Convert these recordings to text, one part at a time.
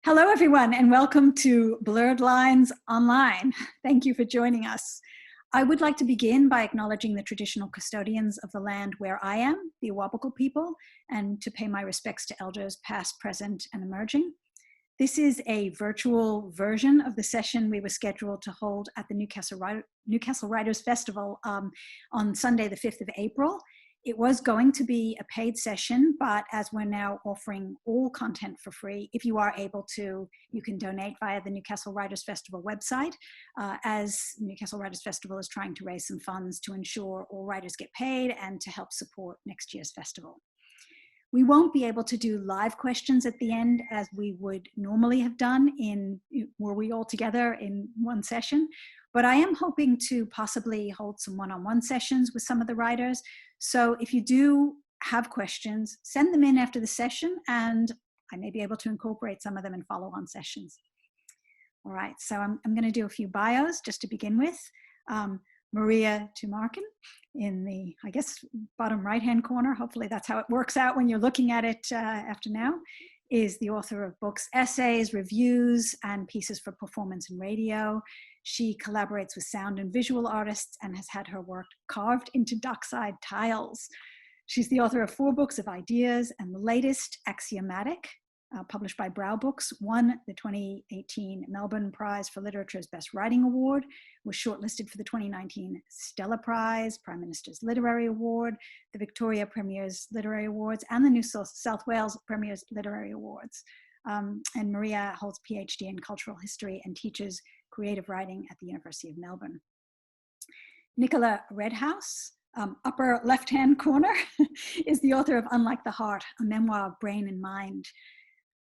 Hello, everyone, and welcome to Blurred Lines Online. Thank you for joining us. I would like to begin by acknowledging the traditional custodians of the land where I am, the Awabakal people, and to pay my respects to elders past, present, and emerging. This is a virtual version of the session we were scheduled to hold at the Newcastle Writers Festival on Sunday, the 5th of April. It was going to be a paid session, but as we're now offering all content for free, if you are able to, you can donate via the Newcastle Writers Festival website, as Newcastle Writers Festival is trying to raise some funds to ensure all writers get paid and to help support next year's festival. We won't be able to do live questions at the end as we would normally have done were we all together in one session, but I am hoping to possibly hold some one-on-one sessions with some of the writers. So if you do have questions, send them in after the session and I may be able to incorporate some of them in follow-on sessions. All right, so I'm going to do a few bios just to begin with. Maria Tumarkin in the, I guess, bottom right-hand corner, hopefully that's how it works out when you're looking at it after now, is the author of books, essays, reviews, and pieces for performance and radio. She collaborates with sound and visual artists and has had her work carved into dockside tiles. She's the author of 4 books of ideas, and the latest, Axiomatic, published by Brow Books, won the 2018 Melbourne Prize for Literature's Best Writing Award, was shortlisted for the 2019 Stella Prize, Prime Minister's Literary Award, the Victoria Premier's Literary Awards, and the New South Wales Premier's Literary Awards. And Maria holds a PhD in Cultural History and teaches creative writing at the University of Melbourne. Nicola Redhouse, upper left-hand corner, is the author of Unlike the Heart, a memoir of brain and mind.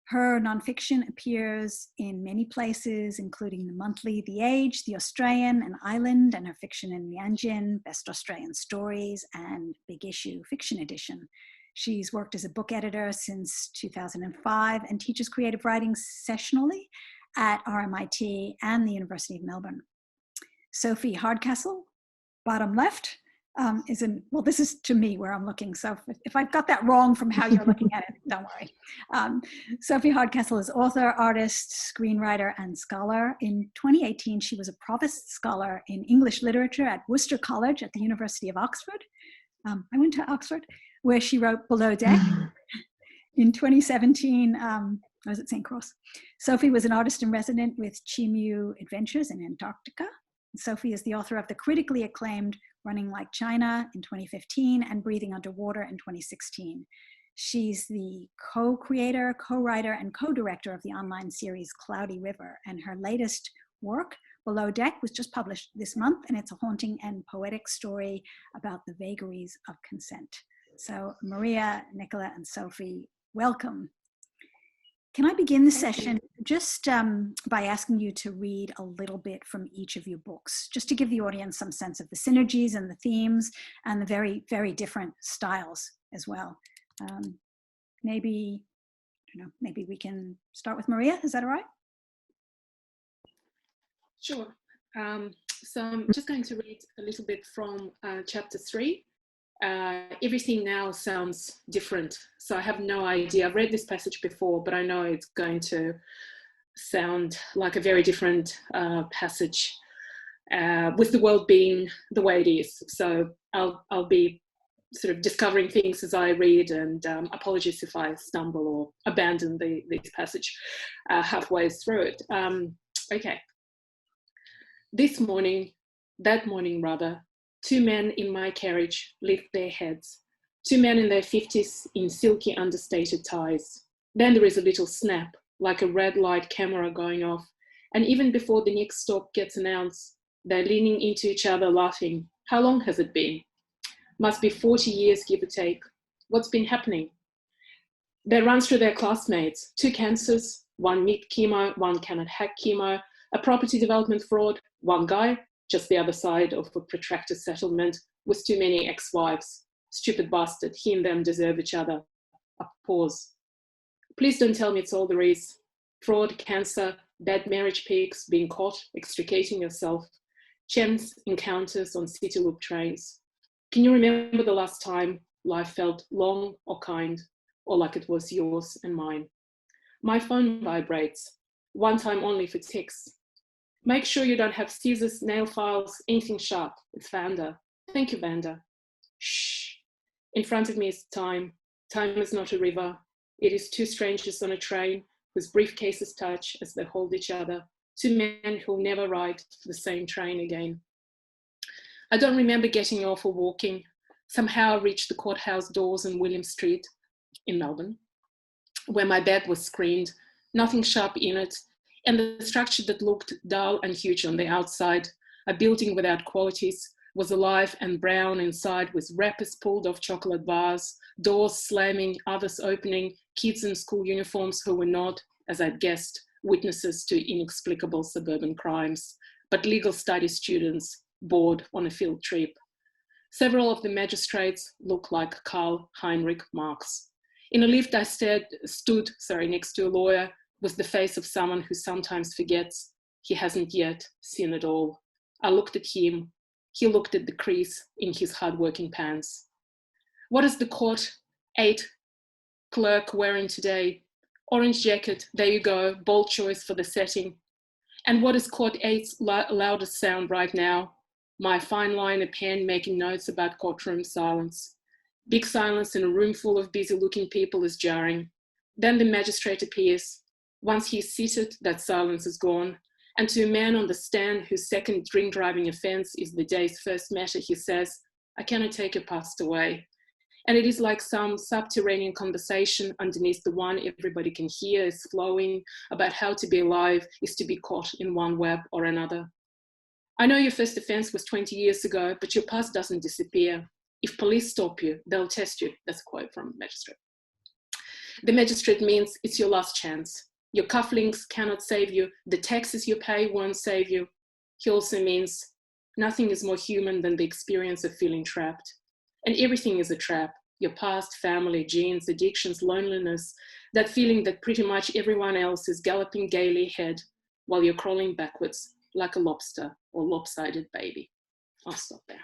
Her nonfiction appears in many places, including the monthly The Age, The Australian, and Island, and her fiction in Mianjin, Best Australian Stories, and Big Issue Fiction Edition. She's worked as a book editor since 2005 and teaches creative writing sessionally at RMIT and the University of Melbourne. Sophie Hardcastle, bottom left, well, this is to me where I'm looking. So if I've got that wrong from how you're looking at it, don't worry. Sophie Hardcastle is author, artist, screenwriter, and scholar. In 2018, she was a Provost Scholar in English Literature at Worcester College at the University of Oxford. I went to Oxford, where she wrote Below Deck. In 2017, I was at St. Cross. Sophie was an artist in resident with Chimu Adventures in Antarctica. Sophie is the author of the critically acclaimed Running Like China in 2015 and Breathing Underwater in 2016. She's the co-creator, co-writer, and co-director of the online series Cloudy River, and her latest work, Below Deck, was just published this month, and it's a haunting and poetic story about the vagaries of consent. So Maria, Nicola, and Sophie, welcome. Can I begin the session just by asking you to read a little bit from each of your books, just to give the audience some sense of the synergies and the themes and the very, very different styles as well. Maybe we can start with Maria. Is that all right? Sure. So I'm just going to read a little bit from chapter 3. Everything now sounds different, so I have no idea. I've read this passage before, but I know it's going to sound like a very different passage with the world being the way it is. So I'll be sort of discovering things as I read, and apologies if I stumble or abandon this passage halfway through it. Okay. That morning rather, 2 men in my carriage lift their heads. 2 men in their 50s in silky understated ties. Then there is a little snap, like a red light camera going off. And even before the next stop gets announced, they're leaning into each other laughing. How long has it been? Must be 40 years, give or take. What's been happening? They run through their classmates. 2 cancers, 1 meat chemo, 1 cannot hack chemo, a property development fraud, 1 guy, just the other side of a protracted settlement with too many ex-wives. Stupid bastard, he and them deserve each other. A pause. Please don't tell me it's all there is. Fraud, cancer, bad marriage peaks, being caught, extricating yourself. Chance encounters on city loop trains. Can you remember the last time life felt long or kind, or like it was yours and mine? My phone vibrates, one time only for texts. Make sure you don't have scissors, nail files, anything sharp. It's Vanda. Thank you, Vanda. Shh. In front of me is time. Time is not a river. It is two strangers on a train whose briefcases touch as they hold each other. Two men who'll never ride the same train again. I don't remember getting off or walking. Somehow I reached the courthouse doors on William Street in Melbourne, where my bed was screened, nothing sharp in it, and the structure that looked dull and huge on the outside, a building without qualities, was alive and brown inside with wrappers pulled off chocolate bars, doors slamming, others opening, kids in school uniforms who were not, as I'd guessed, witnesses to inexplicable suburban crimes, but legal studies students bored on a field trip. Several of the magistrates looked like Karl Heinrich Marx. In a lift I stood next to a lawyer with the face of someone who sometimes forgets he hasn't yet seen it all. I looked at him. He looked at the crease in his hard-working pants. What is the court 8 clerk wearing today? Orange jacket, there you go, bold choice for the setting. And what is court 8's loudest sound right now? My fine liner pen making notes about courtroom silence. Big silence in a room full of busy-looking people is jarring. Then the magistrate appears. Once he's seated, that silence is gone. And to a man on the stand whose second drink driving offence is the day's first matter, he says, I cannot take your past away. And it is like some subterranean conversation underneath the one everybody can hear is flowing about how to be alive is to be caught in one web or another. I know your first offence was 20 years ago, but your past doesn't disappear. If police stop you, they'll test you. That's a quote from the magistrate. The magistrate means it's your last chance. Your cufflinks cannot save you. The taxes you pay won't save you. He also means nothing is more human than the experience of feeling trapped. And everything is a trap. Your past, family, genes, addictions, loneliness, that feeling that pretty much everyone else is galloping gaily ahead while you're crawling backwards like a lobster or lopsided baby. I'll stop there.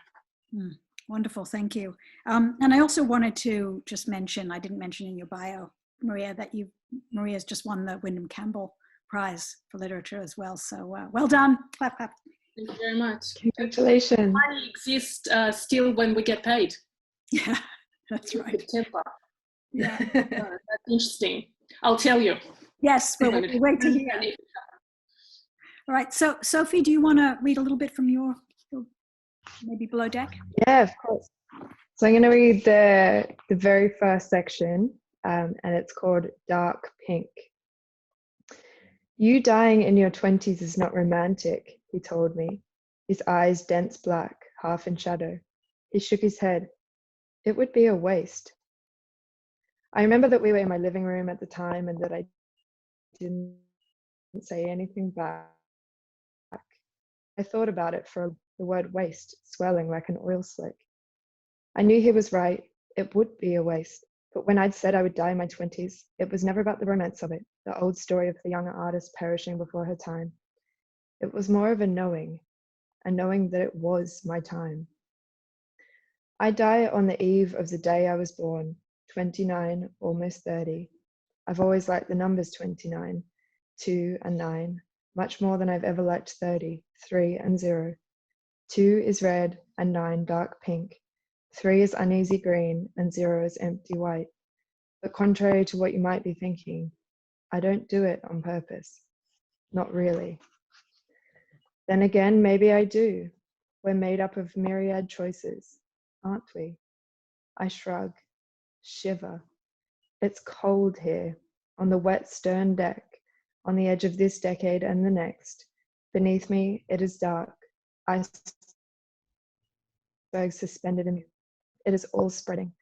Wonderful, thank you. And I also wanted to just mention, I didn't mention in your bio, Maria, that Maria's just won the Wyndham Campbell Prize for Literature as well. So well done, clap, clap. Thank you very much. Congratulations. Money exists still when we get paid. Yeah, that's right. Yeah, that's interesting. I'll tell you. Yes, we'll wait to hear. All right, so Sophie, do you want to read a little bit from your maybe below deck? Yeah, of course. So I'm going to read the very first section, and it's called Dark Pink. You dying in your 20s is not romantic, he told me, his eyes dense black, half in shadow. He shook his head. It would be a waste. I remember that we were in my living room at the time and that I didn't say anything back. I thought about it for the word waste swelling like an oil slick. I knew he was right. It would be a waste. But when I'd said I would die in my 20s, it was never about the romance of it, the old story of the young artist perishing before her time. It was more of a knowing that it was my time. I die on the eve of the day I was born, 29, almost 30. I've always liked the numbers 29, 2 and 9, much more than I've ever liked 30, 3 and 0. 2 is red and 9 dark pink. 3 is uneasy green and 0 is empty white. But contrary to what you might be thinking, I don't do it on purpose. Not really. Then again, maybe I do. We're made up of myriad choices, aren't we? I shrug, shiver. It's cold here, on the wet stern deck, on the edge of this decade and the next. Beneath me, it is dark. Icebergs suspended in me. It is all spreading.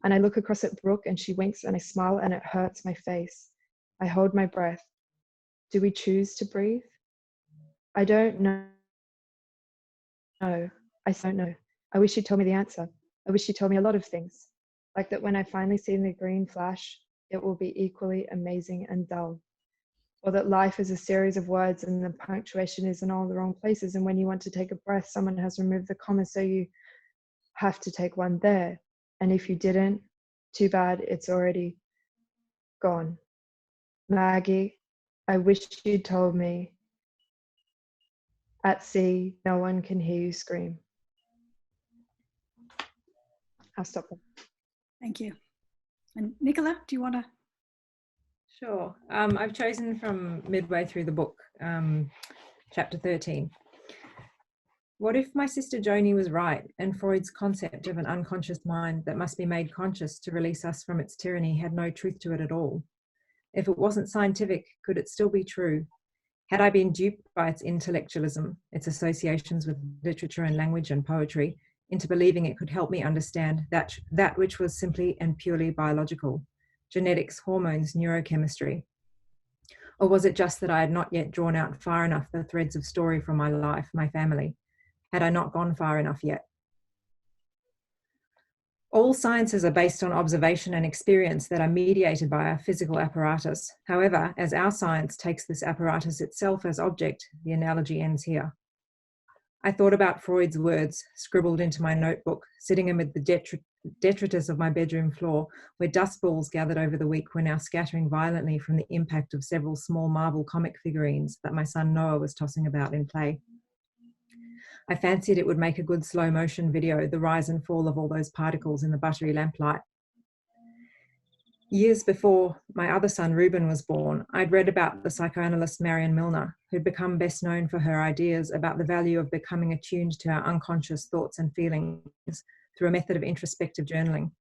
And I look across at Brooke and she winks and I smile and it hurts my face. I hold my breath. Do we choose to breathe? I don't know. No, I don't know. I wish she'd told me the answer. I wish she told me a lot of things. Like that when I finally see the green flash, it will be equally amazing and dull. Or that life is a series of words and the punctuation is in all the wrong places. And when you want to take a breath, someone has removed the comma, so you have to take one there. And if you didn't, too bad, it's already gone. Maggie, I wish you'd told me. At sea, no one can hear you scream. I'll stop there. Thank you. And Nicola, do you want to? Sure. I've chosen from midway through the book, chapter 13. What if my sister Joni was right and Freud's concept of an unconscious mind that must be made conscious to release us from its tyranny had no truth to it at all? If it wasn't scientific, could it still be true? Had I been duped by its intellectualism, its associations with literature and language and poetry, into believing it could help me understand that which was simply and purely biological, genetics, hormones, neurochemistry? Or was it just that I had not yet drawn out far enough the threads of story from my life, my family? Had I not gone far enough yet? All sciences are based on observation and experience that are mediated by a physical apparatus. However, as our science takes this apparatus itself as object, the analogy ends here. I thought about Freud's words, scribbled into my notebook, sitting amid the detritus of my bedroom floor, where dust balls gathered over the week were now scattering violently from the impact of several small marble comic figurines that my son Noah was tossing about in play. I fancied it would make a good slow motion video, the rise and fall of all those particles in the buttery lamplight. Years before my other son Reuben was born, I'd read about the psychoanalyst Marion Milner, who'd become best known for her ideas about the value of becoming attuned to our unconscious thoughts and feelings through a method of introspective journaling.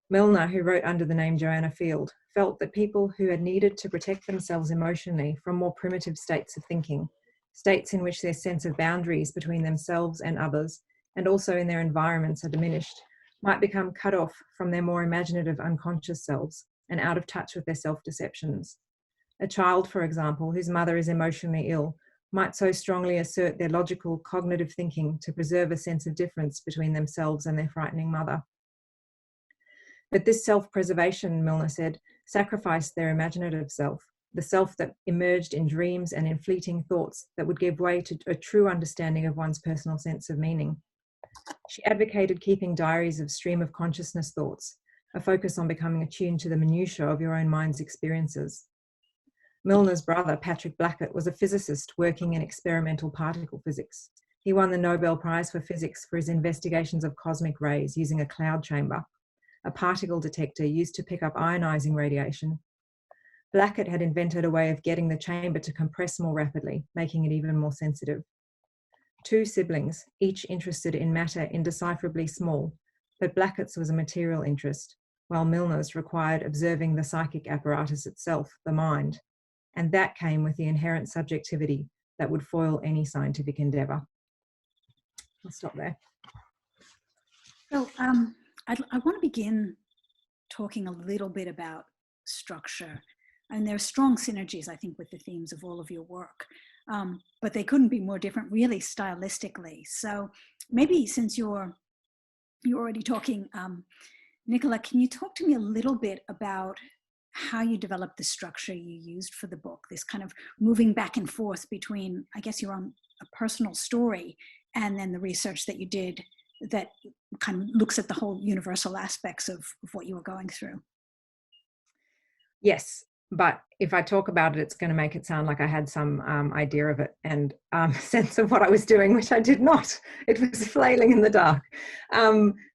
Milner, who wrote under the name Joanna Field, felt that people who had needed to protect themselves emotionally from more primitive states of thinking, states in which their sense of boundaries between themselves and others, and also in their environments, are diminished, might become cut off from their more imaginative unconscious selves and out of touch with their self-deceptions. A child, for example, whose mother is emotionally ill, might so strongly assert their logical, cognitive thinking to preserve a sense of difference between themselves and their frightening mother. But this self-preservation, Milner said, sacrificed their imaginative self, the self that emerged in dreams and in fleeting thoughts that would give way to a true understanding of one's personal sense of meaning. She advocated keeping diaries of stream of consciousness thoughts, a focus on becoming attuned to the minutiae of your own mind's experiences. Milner's brother, Patrick Blackett, was a physicist working in experimental particle physics. He won the Nobel Prize for Physics for his investigations of cosmic rays using a cloud chamber, a particle detector used to pick up ionizing radiation. Blackett had invented a way of getting the chamber to compress more rapidly, making it even more sensitive. Two siblings, each interested in matter indecipherably small, but Blackett's was a material interest, while Milner's required observing the psychic apparatus itself, the mind, and that came with the inherent subjectivity that would foil any scientific endeavour. I'll stop there. So I want to begin talking a little bit about structure. And there are strong synergies, I think, with the themes of all of your work, but they couldn't be more different, really, stylistically. So maybe since you're already talking, Nicola, can you talk to me a little bit about how you developed the structure you used for the book, this kind of moving back and forth between, I guess, your own a personal story and then the research that you did that kind of looks at the whole universal aspects of what you were going through? Yes. But if I talk about it, it's going to make it sound like I had some idea of it and sense of what I was doing, which I did not. It was flailing in the dark.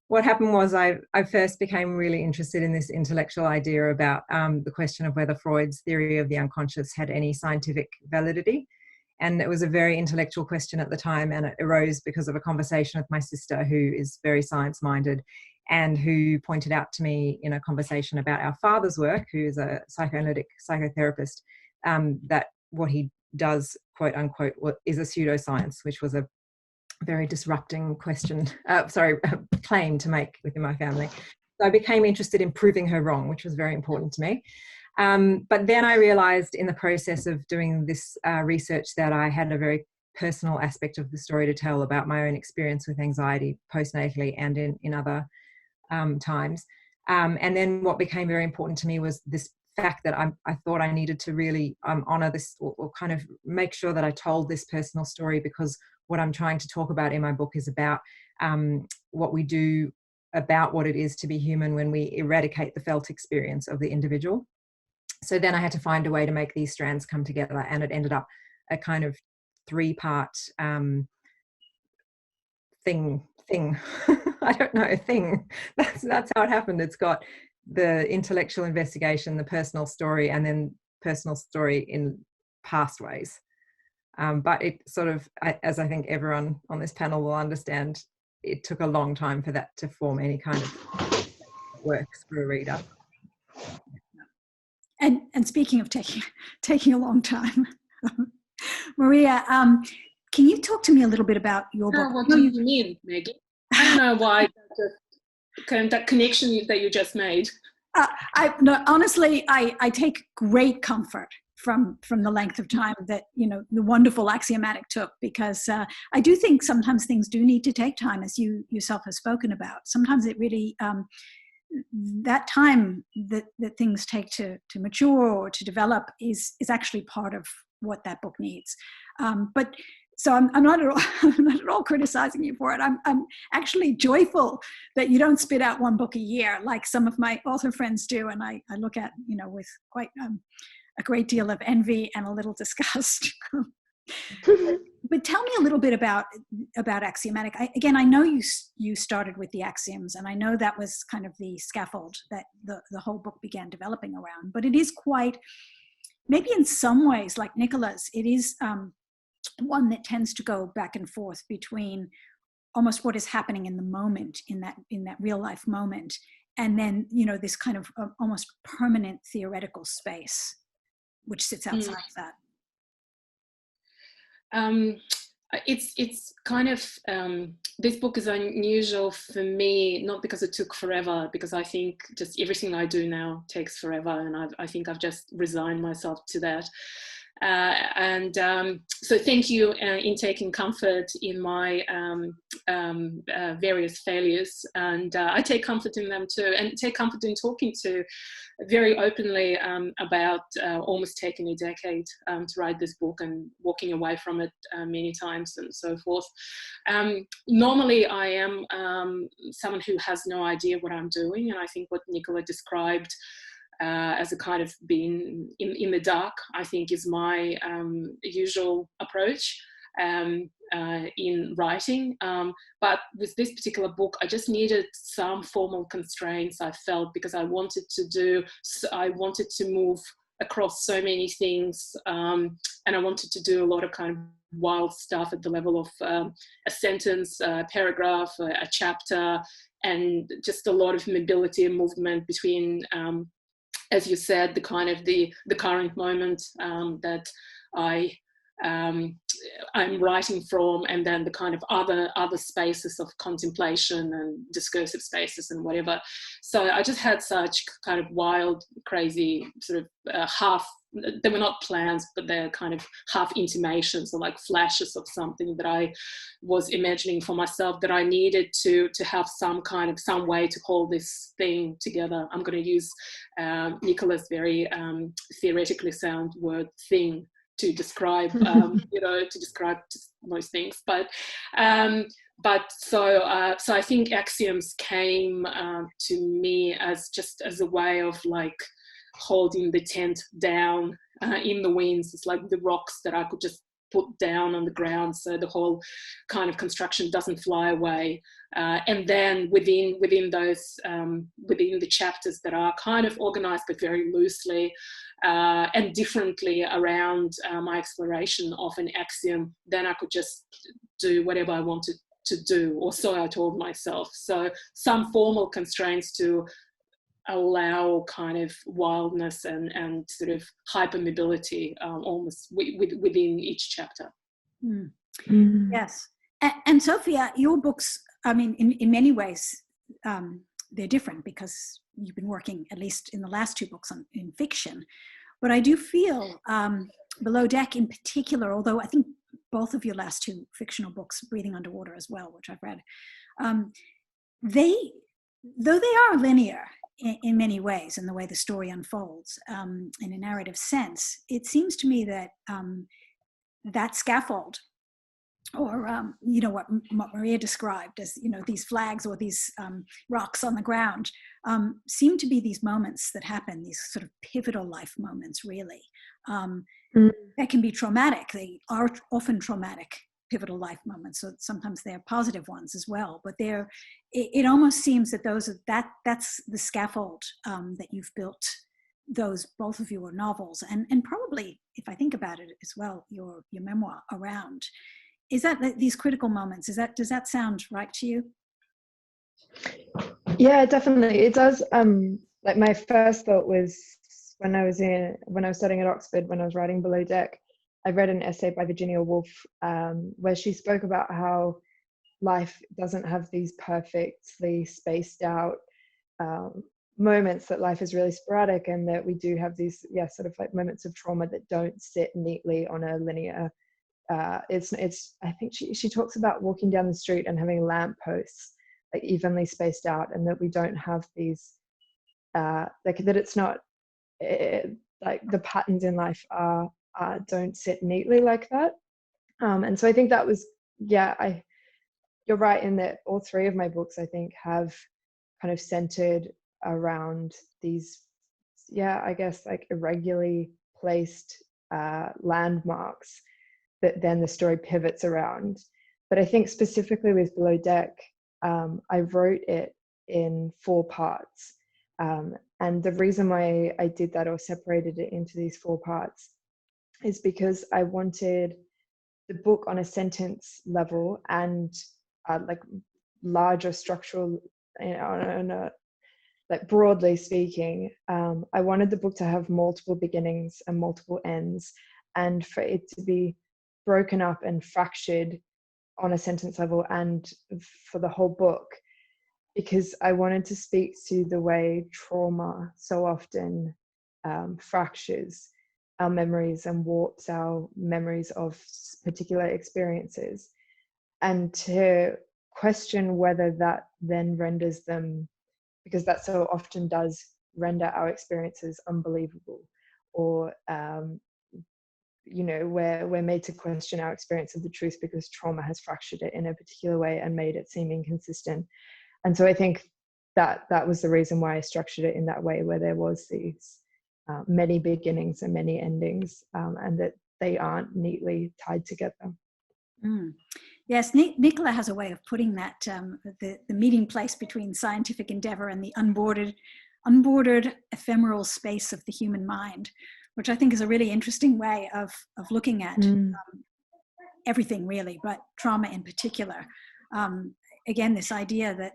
What happened was I first became really interested in this intellectual idea about the question of whether Freud's theory of the unconscious had any scientific validity. And it was a very intellectual question at the time, and it arose because of a conversation with my sister, who is very science-minded, and who pointed out to me in a conversation about our father's work, who is a psychoanalytic psychotherapist, that what he does, quote unquote, is a pseudoscience, which was a very disrupting claim to make within my family. So I became interested in proving her wrong, which was very important to me. But then I realized in the process of doing this research that I had a very personal aspect of the story to tell about my own experience with anxiety postnatally and in other times. And then what became very important to me was this fact that I thought I needed to really honor this or kind of make sure that I told this personal story, because what I'm trying to talk about in my book is about what we do about what it is to be human when we eradicate the felt experience of the individual. So then I had to find a way to make these strands come together, and it ended up a kind of 3-part thing. I don't know, thing. That's how it happened. It's got the intellectual investigation, the personal story, and then personal story in past ways. But it sort of, as I think everyone on this panel will understand, it took a long time for that to form any kind of works for a reader. And speaking of taking a long time, Maria, can you talk to me a little bit about your book? What do you mean, Maggie? I don't know why that connection that you just made. Honestly, I take great comfort from the length of time that, you know, the wonderful Axiomatic took, because I do think sometimes things do need to take time, as you yourself have spoken about. Sometimes it really, that time that things take to mature or to develop is actually part of what that book needs. But so I'm not at all criticizing you for it. I'm actually joyful that you don't spit out one book a year like some of my author friends do, and I look at, you know, with quite a great deal of envy and a little disgust. But tell me a little bit about Axiomatic. I know you started with the axioms, and I know that was kind of the scaffold that the whole book began developing around. But it is quite, maybe in some ways, like Nicola's, it is one that tends to go back and forth between almost what is happening in the moment, in that real life moment, and then, you know, this kind of almost permanent theoretical space which sits outside of that. It's kind of, this book is unusual for me, not because it took forever, because I think just everything I do now takes forever, and I think I've just resigned myself to that. So thank you in taking comfort in my various failures, and I take comfort in them too, and take comfort in talking to very openly about almost taking a decade to write this book and walking away from it many times and so forth. Normally I am someone who has no idea what I'm doing, and I think what Nicola described as a kind of being in the dark, I think is my usual approach in writing. But with this particular book, I just needed some formal constraints, I felt, because I wanted to move across so many things, and I wanted to do a lot of kind of wild stuff at the level of a sentence, a paragraph, a chapter, and just a lot of mobility and movement between, as you said, the kind of the current moment that I'm writing from, and then the kind of other spaces of contemplation and discursive spaces and whatever. So I just had such kind of wild, crazy sort of they were not plans, but they're kind of half intimations or like flashes of something that I was imagining for myself, that I needed to have some way to hold this thing together. I'm going to use Nicola's very theoretically sound word "thing" to describe, to describe most things. But so I think Axioms came to me as a way of like holding the tent down in the winds. It's like the rocks that I could just put down on the ground so the whole kind of construction doesn't fly away. And then within those, within the chapters that are kind of organized but very loosely and differently around my exploration of an axiom, then I could just do whatever I wanted to do, or so I told myself. So some formal constraints to allow kind of wildness and sort of hypermobility almost within each chapter. Yes. And Sophia, your books, I mean, in many ways, they're different because you've been working, at least in the last 2 books, in fiction. But I do feel Below Deck in particular, although I think both of your last 2 fictional books, Breathing Underwater as well, which I've read, though they are linear in many ways in the way the story unfolds in a narrative sense, it seems to me that that scaffold you know, what Maria described as, you know, these flags or these rocks on the ground, seem to be these moments that happen, these sort of pivotal life moments, really. That can be traumatic. They are often traumatic, pivotal life moments. So sometimes they're positive ones as well. But it almost seems that that's the scaffold that you've built those, both of your novels, and probably, if I think about it as well, your memoir around. Is that these critical moments? Does that sound right to you? Yeah, definitely. It does. Like my first thought was when I was studying at Oxford, when I was writing Below Deck, I read an essay by Virginia Woolf where she spoke about how life doesn't have these perfectly spaced out moments, that life is really sporadic, and that we do have these, sort of like moments of trauma that don't sit neatly on a linear. It's. I think she talks about walking down the street and having lampposts like evenly spaced out, and that we don't have these. Like that, it's not like the patterns in life don't sit neatly like that. And so I think that was, you're right in that all three of my books, I think, have kind of centered around these, I guess, like irregularly placed landmarks that then the story pivots around. But I think specifically with Below Deck, I wrote it in 4 parts. And the reason why I did that, or separated it into these 4 parts, is because I wanted the book on a sentence level and like larger structural, like broadly speaking, I wanted the book to have multiple beginnings and multiple ends, and for it to be broken up and fractured on a sentence level and for the whole book, because I wanted to speak to the way trauma so often fractures our memories and warps our memories of particular experiences, and to question whether that then renders them, because that so often does render our experiences unbelievable, or we're made to question our experience of the truth because trauma has fractured it in a particular way and made it seem inconsistent. And so I think that was the reason why I structured it in that way, where there was these many beginnings and many endings, and that they aren't neatly tied together. Yes, Nicola has a way of putting that, the meeting place between scientific endeavor and the unbordered ephemeral space of the human mind, which I think is a really interesting way of looking at everything, really, but trauma in particular. Again, this idea that,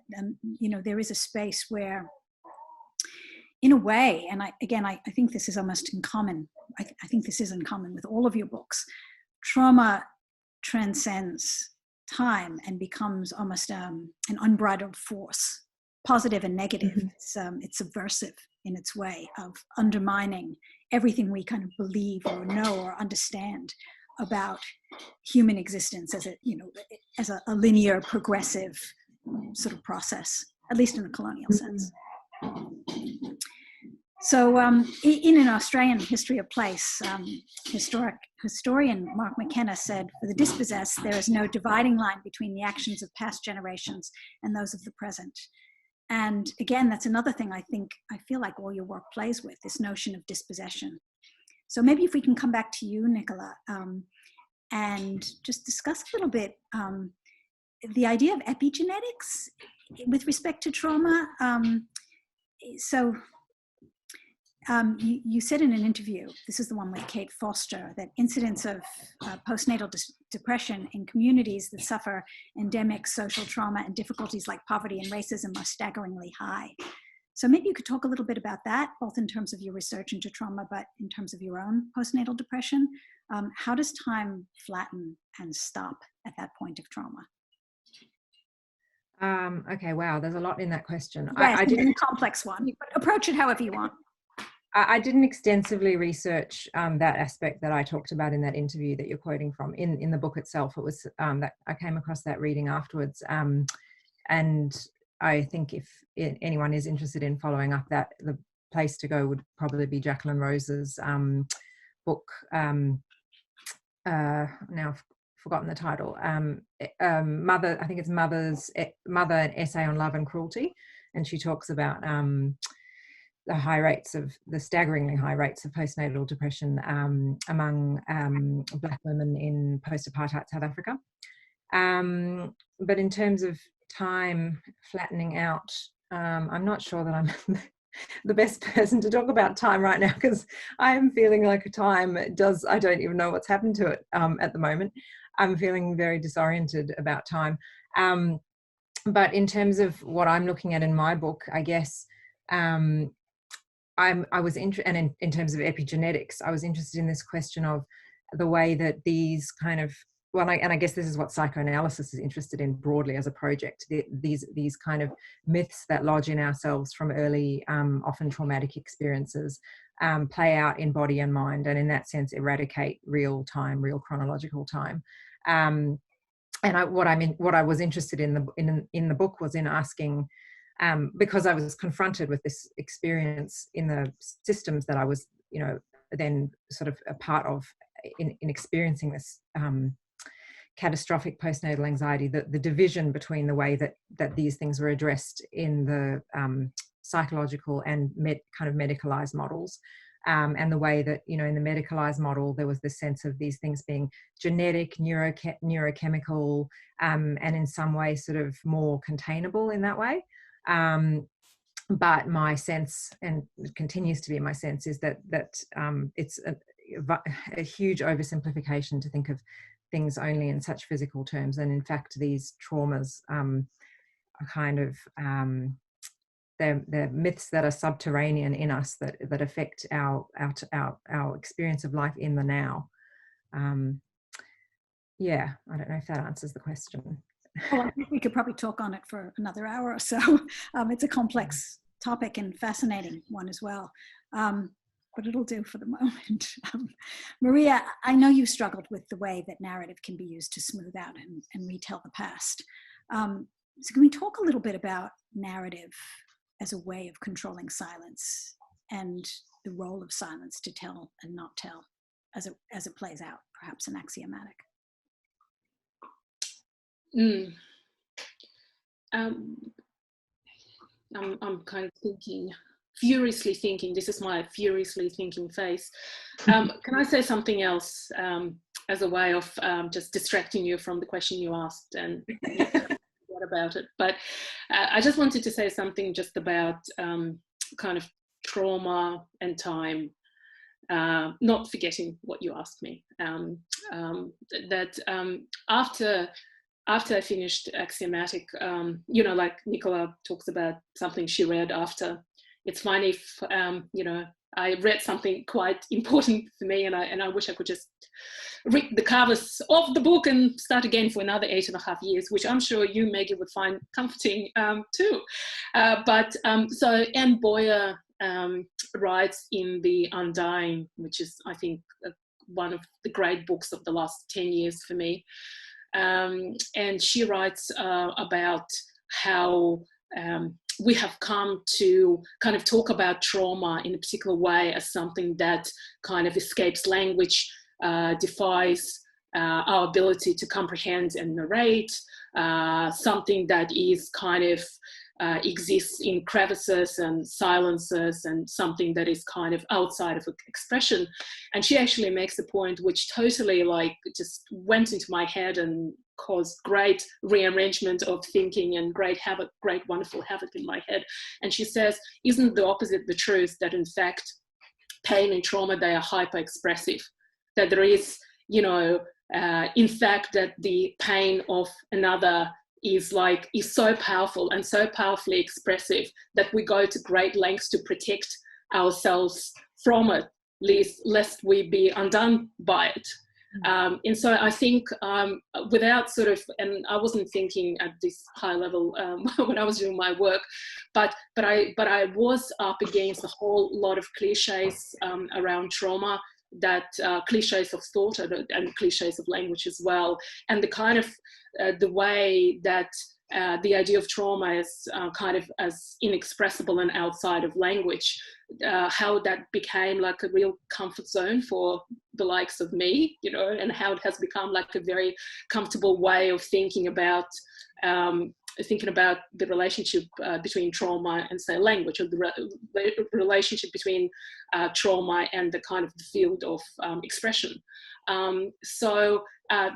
there is a space where, in a way, and I think this is almost in common, I think this is in common with all of your books, trauma transcends time and becomes almost an unbridled force, positive and negative. It's subversive in its way of undermining everything we kind of believe or know or understand about human existence as a linear, progressive sort of process, at least in a colonial sense. So in an Australian history of place, historian Mark McKenna said, "For the dispossessed, there is no dividing line between the actions of past generations and those of the present." And again, that's another thing I feel like all your work plays with, this notion of dispossession. So maybe if we can come back to you, Nicola, and just discuss a little bit the idea of epigenetics with respect to trauma. You said in an interview, this is the one with Kate Foster, that incidence of postnatal depression in communities that suffer endemic social trauma and difficulties like poverty and racism are staggeringly high. So maybe you could talk a little bit about that, both in terms of your research into trauma, but in terms of your own postnatal depression. How does time flatten and stop at that point of trauma? Okay, wow, there's a lot in that question. Yes, it's a complex one, but approach it however you want. I didn't extensively research that aspect that I talked about in that interview that you're quoting from in the book itself. It was that I came across that reading afterwards. And I think if anyone is interested in following up that, the place to go would probably be Jacqueline Rose's book, now forgotten the title. Mother, I think it's Mother, an essay on love and cruelty, and she talks about the staggeringly high rates of postnatal depression among Black women in post-apartheid South Africa. But in terms of time flattening out, I'm not sure that I'm the best person to talk about time right now, because I am feeling like I don't even know what's happened to it at the moment. I'm feeling very disoriented about time. But in terms of what I'm looking at in my book, I guess I was interested, and in terms of epigenetics, I was interested in this question of the way that these kind of, and I guess this is what psychoanalysis is interested in broadly as a project, these kind of myths that lodge in ourselves from early, often traumatic experiences, play out in body and mind, and in that sense eradicate real chronological time. And what I was interested in the book was in asking, because I was confronted with this experience in the systems that I was, then sort of a part of in experiencing this catastrophic postnatal anxiety, the division between the way that these things were addressed in the psychological and kind of medicalized models, and the way that, in the medicalized model, there was this sense of these things being genetic, neurochemical, and in some way sort of more containable in that way. But my sense, and it continues to be my sense, is that it's a huge oversimplification to think of things only in such physical terms, and in fact these traumas are kind of they're myths that are subterranean in us that affect our experience of life in the now. I don't know if that answers the question. Well, I think we could probably talk on it for another hour or so. It's a complex topic and fascinating one as well. But it'll do for the moment. Maria, I know you struggled with the way that narrative can be used to smooth out and retell the past. So can we talk a little bit about narrative as a way of controlling silence and the role of silence to tell and not tell as it plays out, perhaps in axiomatic? I'm kind of furiously thinking. This is my furiously thinking face. Can I say something else as a way of just distracting you from the question you asked and what about it? But I just wanted to say something just about kind of trauma and time, not forgetting what you asked me. After I finished axiomatic, like Nicola talks about something she read after. It's fine if, I read something quite important for me, and I wish I could just rip the covers off the book and start again for another 8.5 years, which I'm sure you, Maggie, would find comforting too. So Anne Boyer writes in The Undying, which is, I think, one of the great books of the last 10 years for me. And she writes about how we have come to kind of talk about trauma in a particular way as something that kind of escapes language, defies our ability to comprehend and narrate, something that is kind of exists in crevices and silences, and something that is kind of outside of expression. And she actually makes a point which totally just went into my head and caused great rearrangement of thinking and great wonderful havoc in my head. And she says, isn't the opposite the truth, that in fact pain and trauma, they are hyper expressive, that there is, in fact, that the pain of another is so powerful and so powerfully expressive that we go to great lengths to protect ourselves from it, lest we be undone by it. And so I think without sort of, and I wasn't thinking at this high level when I was doing my work, but I was up against a whole lot of cliches around trauma, that cliches of thought and cliches of language as well, and the kind of the way that the idea of trauma as kind of as inexpressible and outside of language, how that became like a real comfort zone for the likes of me, you know, and how it has become like a very comfortable way of thinking about the relationship between trauma and, say, language, or the relationship between trauma and the kind of the field of expression. So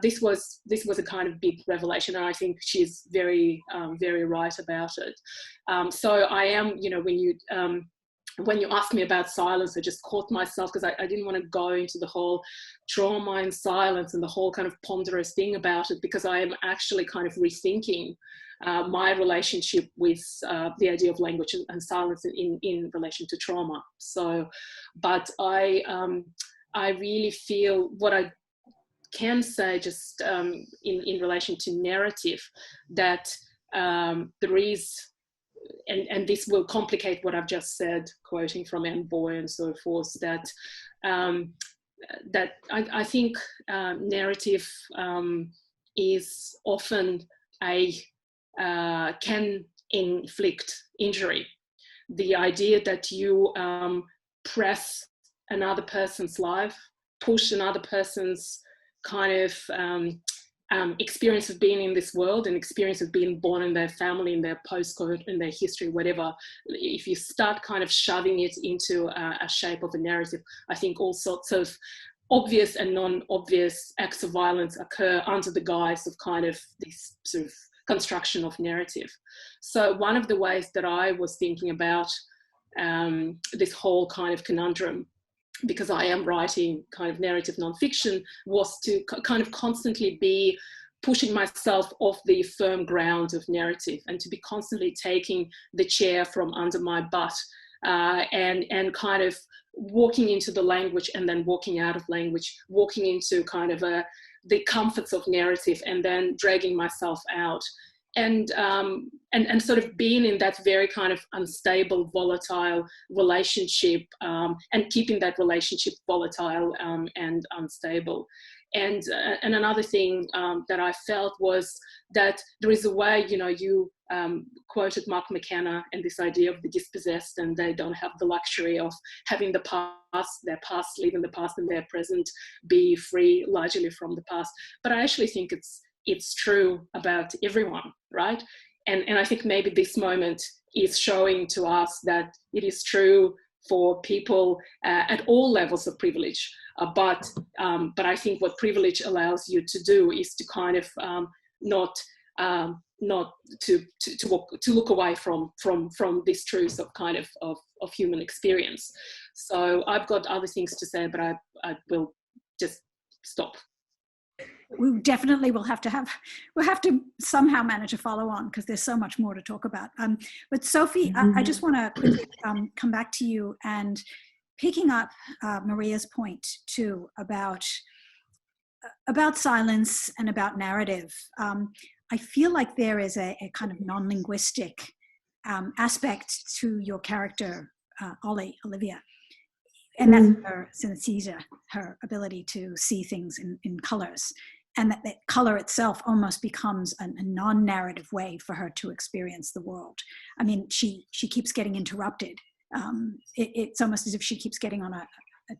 this was a kind of big revelation, and I think she's very right about it. So I am, you know, when you asked me about silence, I just caught myself, because I didn't want to go into the whole trauma and silence and the whole kind of ponderous thing about it, because I am actually kind of rethinking my relationship with the idea of language and silence in relation to trauma. So, but I really feel what I can say just in relation to narrative, that there is, and this will complicate what I've just said, quoting from Anne Boy and so forth, that that I think narrative is often can inflict injury. The idea that you press another person's life, push another person's kind of experience of being in this world and experience of being born in their family, in their postcode, in their history, whatever. If you start kind of shoving it into a shape of a narrative, I think all sorts of obvious and non-obvious acts of violence occur under the guise of kind of this sort of construction of narrative. So one of the ways that I was thinking about this whole kind of conundrum, because I am writing kind of narrative nonfiction, was to kind of constantly be pushing myself off the firm ground of narrative, and to be constantly taking the chair from under my butt and kind of walking into the language and then walking out of language, walking into kind of the comforts of narrative and then dragging myself out. And sort of being in that very kind of unstable, volatile relationship, and keeping that relationship volatile and unstable. And another thing that I felt was that there is a way, you know, you quoted Mark McKenna and this idea of the dispossessed, and they don't have the luxury of having their past, leaving the past, and their present be free largely from the past. But I actually think it's true about everyone, right? And I think maybe this moment is showing to us that it is true for people at all levels of privilege. But I think what privilege allows you to do is to kind of not to look away from this truth of kind of human experience. So I've got other things to say, but I will just stop. We definitely we'll have to somehow manage a follow on, because there's so much more to talk about. But Sophie, I just want to quickly come back to you, and picking up Maria's point too about silence and about narrative. I feel like there is a kind of non-linguistic aspect to your character, Olivia. And that's her synesthesia, her ability to see things in colors. And that color itself almost becomes a non-narrative way for her to experience the world. I mean, she keeps getting interrupted. It's almost as if she keeps getting on a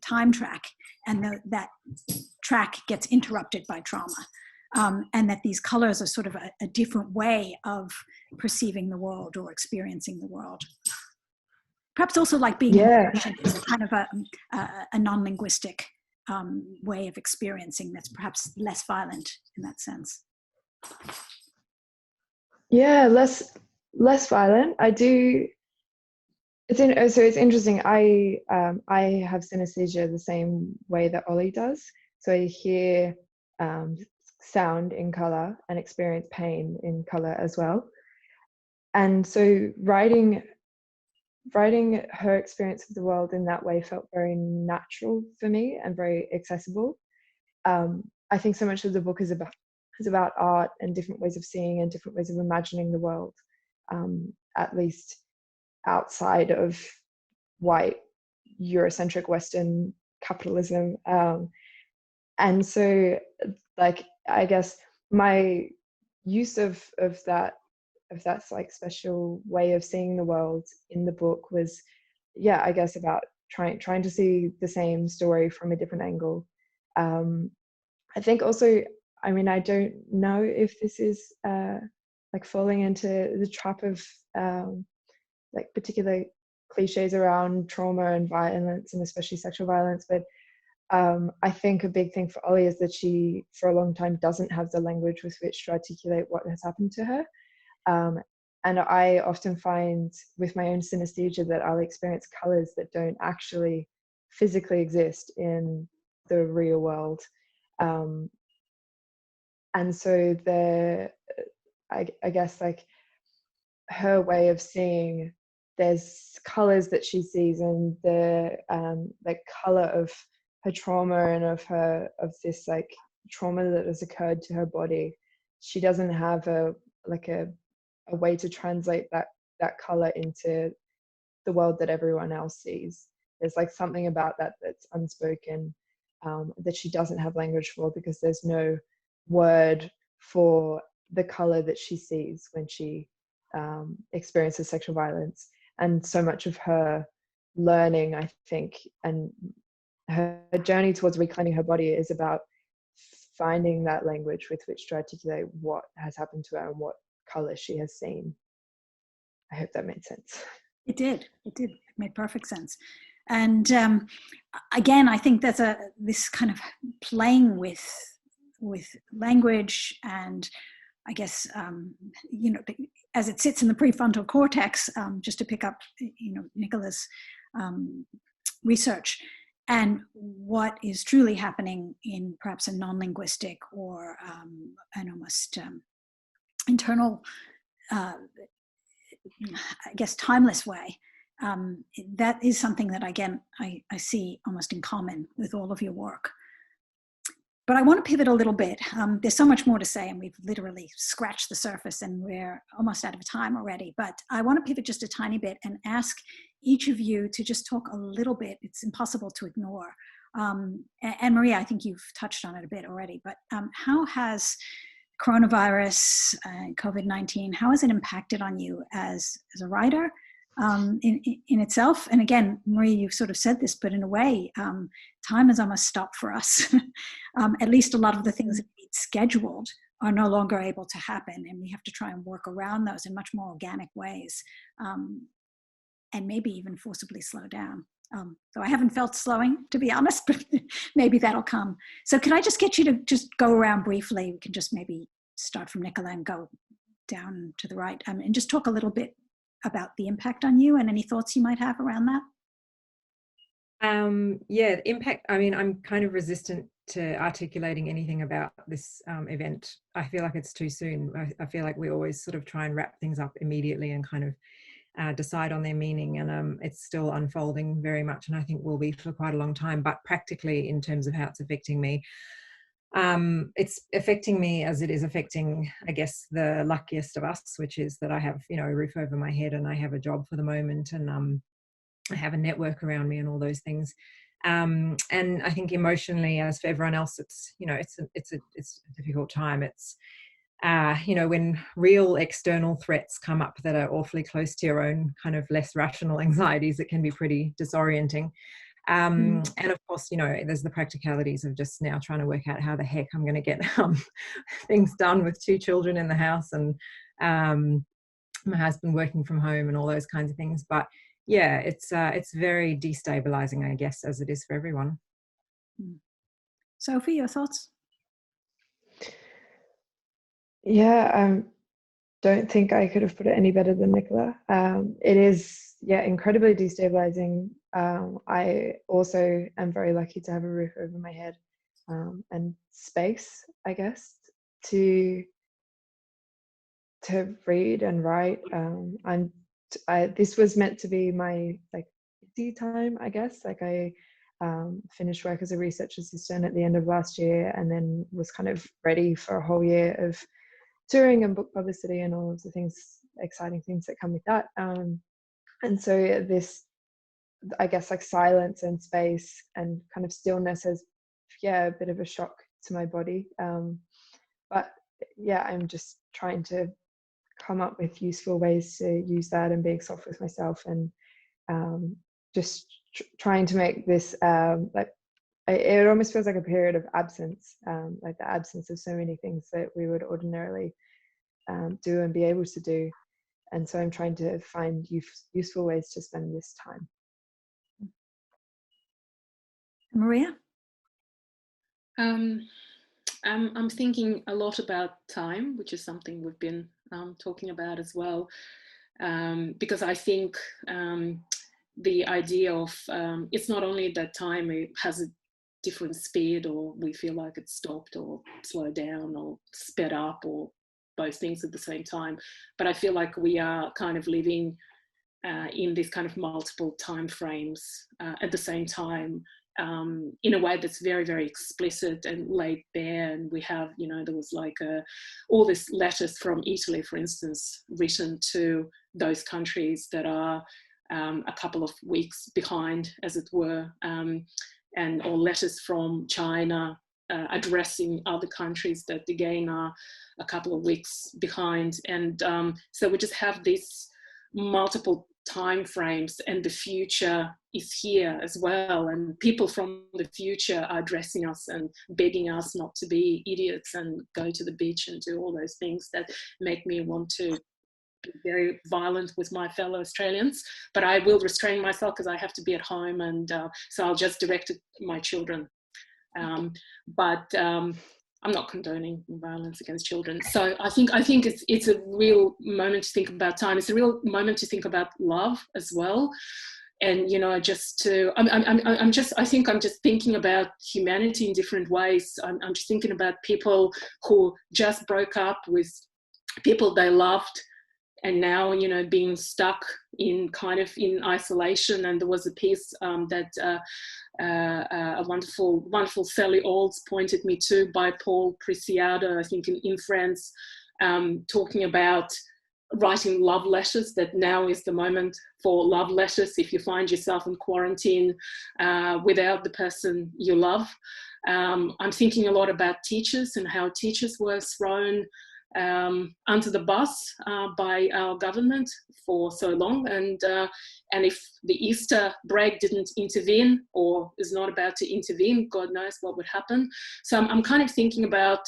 time track, and that track gets interrupted by trauma. And that these colors are sort of a different way of perceiving the world or experiencing the world. Perhaps also like being is kind of a non-linguistic way of experiencing that's perhaps less violent in that sense. Yeah, less violent. I do. It's interesting. I have synesthesia the same way that Ollie does. So I hear sound in color and experience pain in color as well. And so writing her experience of the world in that way felt very natural for me and very accessible. I think so much of the book is about art and different ways of seeing and different ways of imagining the world, at least outside of white Eurocentric Western capitalism. And so, like, I guess my use of that of that like special way of seeing the world in the book was, yeah, I guess about trying to see the same story from a different angle. I think also, I mean, I don't know if this is like falling into the trap of like particular cliches around trauma and violence, and especially sexual violence, but I think a big thing for Ollie is that she, for a long time, doesn't have the language with which to articulate what has happened to her. And I often find with my own synesthesia that I'll experience colors that don't actually physically exist in the real world. And so I guess like her way of seeing, there's colors that she sees, and the like color of her trauma and of this like trauma that has occurred to her body. She doesn't have a way to translate that color into the world that everyone else sees. There's like something about that that's unspoken, that she doesn't have language for, because there's no word for the color that she sees when she experiences sexual violence. And so much of her learning, I think, and her journey towards reclaiming her body is about finding that language with which to articulate what has happened to her and what color she has seen. I hope that made sense. It did. It made perfect sense. And again, I think there's this kind of playing with language, and I guess as it sits in the prefrontal cortex, just to pick up Nicola's research, and what is truly happening in perhaps a non-linguistic or an almost internal, I guess, timeless way. That is something that, again, I see almost in common with all of your work. But I want to pivot a little bit. There's so much more to say, and we've literally scratched the surface, and we're almost out of time already. But I want to pivot just a tiny bit and ask each of you to just talk a little bit. It's impossible to ignore. And Maria, I think you've touched on it a bit already, but how has coronavirus, COVID-19, how has it impacted on you as a writer in itself? And again, Maria, you've sort of said this, but in a way, time has almost stopped for us. At least a lot of the things that we scheduled are no longer able to happen, and we have to try and work around those in much more organic ways, and maybe even forcibly slow down. So I haven't felt slowing, to be honest, but maybe that'll come. So can I just get you to just go around briefly? We can just maybe start from Nicola and go down to the right, and just talk a little bit about the impact on you and any thoughts you might have around that. Yeah, impact. I mean, I'm kind of resistant to articulating anything about this event. I feel like it's too soon. I feel like we always sort of try and wrap things up immediately and kind of decide on their meaning, and it's still unfolding very much, and I think will be for quite a long time. But practically, in terms of how it's affecting me, it's affecting me as it is affecting, I guess, the luckiest of us, which is that I have, a roof over my head, and I have a job for the moment, and I have a network around me and all those things. And I think emotionally, as for everyone else, it's a difficult time. It's when real external threats come up that are awfully close to your own kind of less rational anxieties, it can be pretty disorienting. And of course, there's the practicalities of just now trying to work out how the heck I'm going to get things done with 2 children in the house, and my husband working from home and all those kinds of things. But yeah, it's very destabilizing, I guess, as it is for everyone. Sophie, your thoughts? Yeah, don't think I could have put it any better than Nicola. It is, incredibly destabilizing. I also am very lucky to have a roof over my head, and space, I guess, to read and write. This was meant to be my busy time, I guess. I finished work as a research assistant at the end of last year, and then was kind of ready for a whole year of touring and book publicity and all of the exciting things that come with that. And so this, I guess, silence and space and kind of stillness has, a bit of a shock to my body. But yeah, I'm just trying to come up with useful ways to use that and being soft with myself, and just trying to make this it almost feels like a period of absence, like the absence of so many things that we would ordinarily do and be able to do. And so I'm trying to find useful ways to spend this time. Maria? I'm thinking a lot about time, which is something we've been talking about as well, because I think the idea of it's not only that time it has a different speed, or we feel like it's stopped or slowed down or sped up, or both things at the same time, but I feel like we are kind of living in these kind of multiple time frames at the same time, in a way that's very, very explicit and laid bare. And we have, you know, there was like all these letters from Italy, for instance, written to those countries that are a couple of weeks behind, as it were, or letters from China addressing other countries that again are a couple of weeks behind. And so we just have these multiple time frames, and the future is here as well, and people from the future are addressing us and begging us not to be idiots and go to the beach and do all those things that make me want to be very violent with my fellow Australians. But I will restrain myself because I have to be at home, and so I'll just direct it to my children. But I'm not condoning violence against children. So I think it's a real moment to think about time. It's a real moment to think about love as well. And, you know, I think I'm just thinking about humanity in different ways. I'm just thinking about people who just broke up with people they loved, and now, you know, being stuck in kind of in isolation. And there was a piece that a wonderful Sally Olds pointed me to by Paul Preciado, I think in France, talking about writing love letters, that now is the moment for love letters if you find yourself in quarantine without the person you love. I'm thinking a lot about teachers and how teachers were thrown under the bus by our government for so long, and if the Easter break didn't intervene, or is not about to intervene, God knows what would happen. So I'm kind of thinking about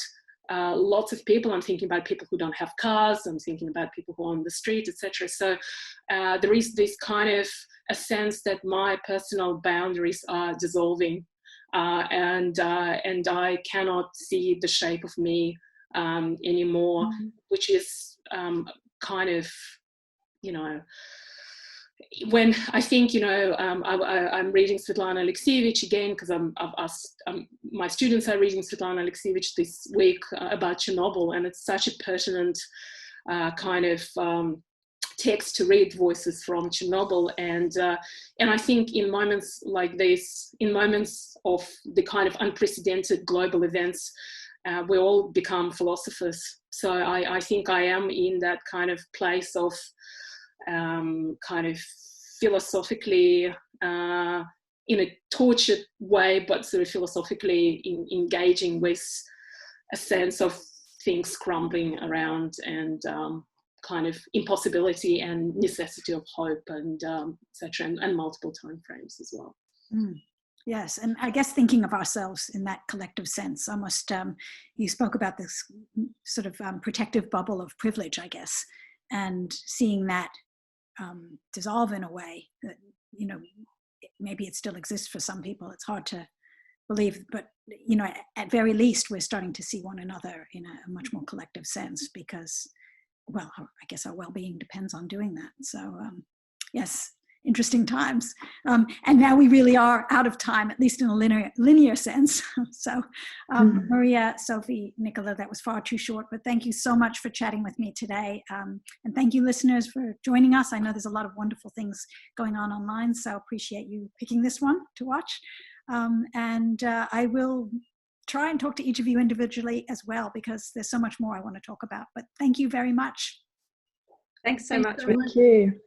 lots of people. I'm thinking about people who don't have cars. I'm thinking about people who are on the street, etc. So there is this kind of a sense that my personal boundaries are dissolving, and I cannot see the shape of me anymore, which is kind of, you know, when I think, you know, I'm reading Svetlana Alexievich again, because my students are reading Svetlana Alexievich this week about Chernobyl, and it's such a pertinent kind of text to read, voices from Chernobyl. And I think in moments like this, in moments of the kind of unprecedented global events, we all become philosophers. So I think I am in that kind of place of kind of philosophically, in a tortured way, but sort of philosophically engaging with a sense of things crumbling around, and kind of impossibility and necessity of hope, and etc., and multiple time frames as well. Yes, and I guess thinking of ourselves in that collective sense, almost, you spoke about this sort of protective bubble of privilege, I guess, and seeing that dissolve in a way that, you know, maybe it still exists for some people. It's hard to believe, but, you know, at very least, we're starting to see one another in a much more collective sense, because, well, I guess our well-being depends on doing that. So, yes. Interesting times. And now we really are out of time, at least in a linear sense. So Maria, Sophie, Nicola, that was far too short, but thank you so much for chatting with me today. And thank you, listeners, for joining us. I know there's a lot of wonderful things going on online, so appreciate you picking this one to watch. And I will try and talk to each of you individually as well, because there's so much more I want to talk about. But thank you very much. Thanks so much. Thank you.